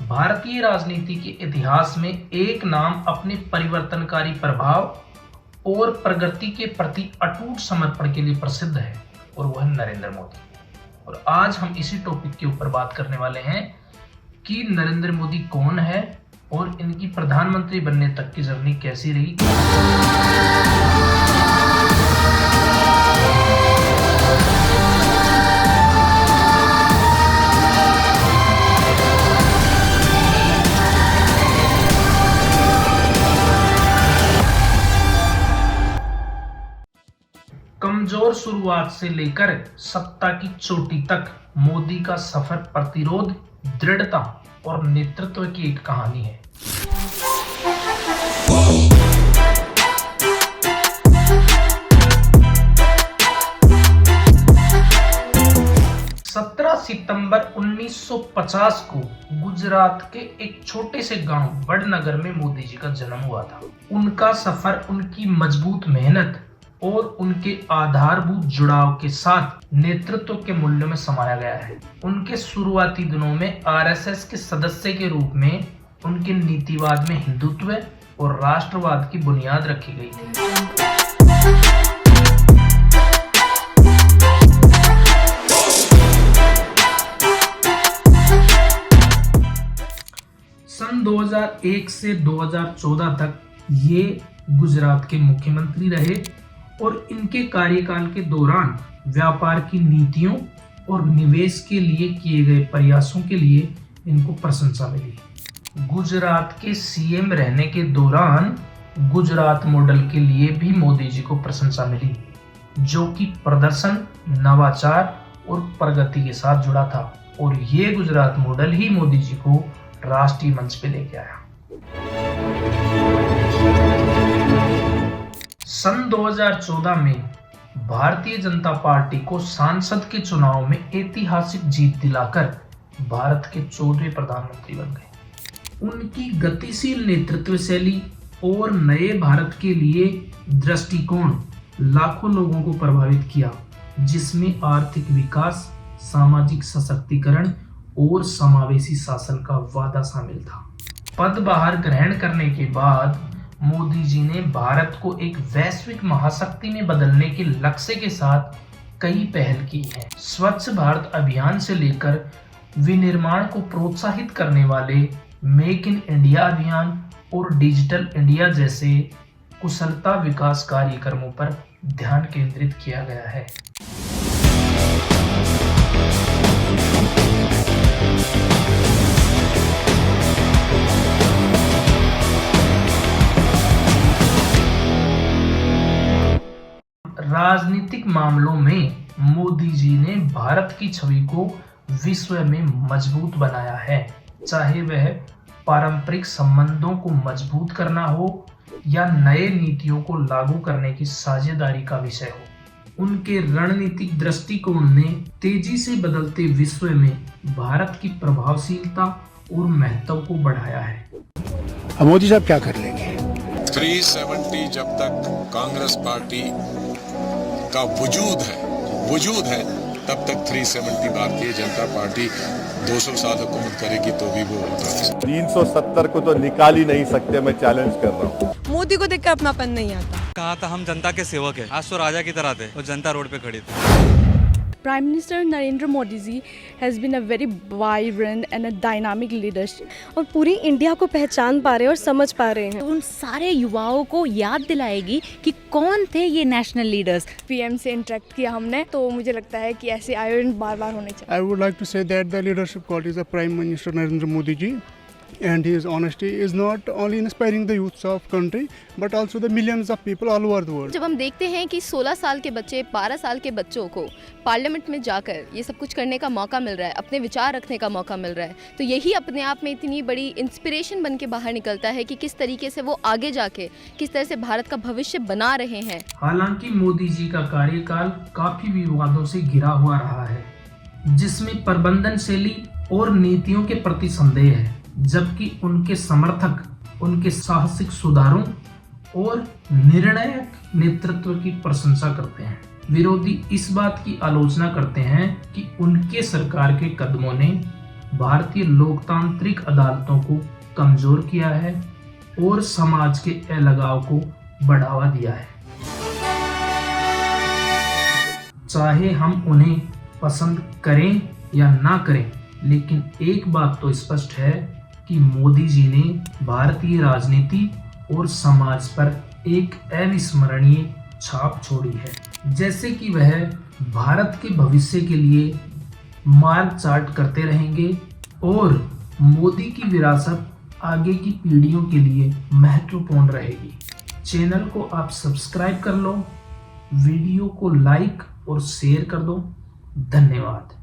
भारतीय राजनीति के इतिहास में एक नाम अपने परिवर्तनकारी प्रभाव और प्रगति के प्रति अटूट समर्पण के लिए प्रसिद्ध है और वह नरेंद्र मोदी। और आज हम इसी टॉपिक के ऊपर बात करने वाले हैं कि नरेंद्र मोदी कौन है और इनकी प्रधानमंत्री बनने तक की जर्नी कैसी रही। कमजोर शुरुआत से लेकर सत्ता की चोटी तक मोदी का सफर प्रतिरोध, दृढ़ता और नेतृत्व की एक कहानी है। सितंबर 1950 को गुजरात के एक छोटे से गांव वडनगर में मोदी जी का जन्म हुआ था। उनका सफर उनकी मजबूत मेहनत और उनके आधारभूत जुड़ाव के साथ नेतृत्व के मूल्यों में समाया गया है। उनके शुरुआती दिनों में आरएसएस के सदस्य के रूप में उनके नीतिवाद में हिंदुत्व और राष्ट्रवाद की बुनियाद रखी गई थी। सन 2001 से 2014 तक ये गुजरात के मुख्यमंत्री रहे और इनके कार्यकाल के दौरान व्यापार की नीतियों और निवेश के लिए किए गए प्रयासों के लिए इनको प्रशंसा मिली। गुजरात के सीएम रहने के दौरान गुजरात मॉडल के लिए भी मोदी जी को प्रशंसा मिली, जो कि प्रदर्शन, नवाचार और प्रगति के साथ जुड़ा था। और ये गुजरात मॉडल ही मोदी जी को राष्ट्रीय मंच पे लेके आया। सन 2014 में भारतीय जनता पार्टी को सांसद के चुनाव में ऐतिहासिक जीत दिलाकर भारत के 14वें प्रधानमंत्री बन गए। उनकी गतिशील नेतृत्व शैली और नए भारत के लिए दृष्टिकोण लाखों लोगों को प्रभावित किया, जिसमें आर्थिक विकास, सामाजिक सशक्तिकरण और समावेशी शासन का वादा शामिल था। पदभार ग्रहण करने के बाद मोदी जी ने भारत को एक वैश्विक महाशक्ति में बदलने के लक्ष्य के साथ कई पहल की हैं। स्वच्छ भारत अभियान से लेकर विनिर्माण को प्रोत्साहित करने वाले मेक इन इंडिया अभियान और डिजिटल इंडिया जैसे कुशलता विकास कार्यक्रमों पर ध्यान केंद्रित किया गया है। राजनीतिक मामलों में मोदी जी ने भारत की छवि को विश्व में मजबूत बनाया है, चाहे वह पारंपरिक संबंधों को मजबूत करना हो या नए नीतियों को लागू करने की साझेदारी का विषय हो। उनके रणनीतिक दृष्टिकोण ने तेजी से बदलते विश्व में भारत की प्रभावशीलता और महत्व को बढ़ाया है। मोदी साहब क्या कर लेंगे? 370 जब तक कांग्रेस पार्टी का वजूद है तब तक 370 भारतीय जनता पार्टी 200 साल हुकूमत करेगी तो भी वो होता। 370 को तो निकाल ही नहीं सकते, मैं चैलेंज कर रहा हूँ। मोदी को देख कर अपनापन नहीं आता। कहा था हम जनता के सेवक हैं, आज तो राजा की तरह थे और जनता रोड पे खड़ी थी। Prime Minister Narendra Modi ji has been a very vibrant and a dynamic leader. और पूरी इंडिया को पहचान पा रहे हैं और समझ पा रहे हैं। उन सारे युवाओं को याद दिलाएगी कि कौन थे ये नेशनल लीडर्स। पीएम से इंटरेक्ट किया हमने, तो मुझे लगता है कि ऐसे आयोजन बार-बार होने चाहिए। I would like to say that the leadership qualities of Prime Minister Narendra Modi ji and his honesty is not only inspiring the youths of country but also the millions of people all over the world. जब हम देखते हैं कि 16 साल के बच्चे, 12 साल के बच्चों को पार्लियामेंट में जाकर ये सब कुछ करने का मौका मिल रहा है, अपने विचार रखने का मौका मिल रहा है, तो यही अपने आप में इतनी बड़ी इंस्पिरेशन बन के बाहर निकलता है कि किस तरीके से वो आगे जाके किस तरह से भारत का भविष्य बना रहे हैं। हालांकि मोदी जी का कार्यकाल काफी विवादों से घिरा हुआ रहा है, जिसमें प्रबंधन शैली और नीतियों के प्रति संदेह है, जबकि उनके समर्थक उनके साहसिक सुधारों और निर्णायक नेतृत्व की प्रशंसा करते हैं। विरोधी इस बात की आलोचना करते हैं कि उनके सरकार के कदमों ने भारतीय लोकतांत्रिक अदालतों को कमजोर किया है और समाज के अलगाव को बढ़ावा दिया है। चाहे हम उन्हें पसंद करें या ना करें, लेकिन एक बात तो स्पष्ट है कि मोदी जी ने भारतीय राजनीति और समाज पर एक अविस्मरणीय छाप छोड़ी है। जैसे कि वह भारत के भविष्य के लिए मार्ग चार्ट करते रहेंगे और मोदी की विरासत आगे की पीढ़ियों के लिए महत्वपूर्ण रहेगी। चैनल को आप सब्सक्राइब कर लो, वीडियो को लाइक और शेयर कर दो। धन्यवाद।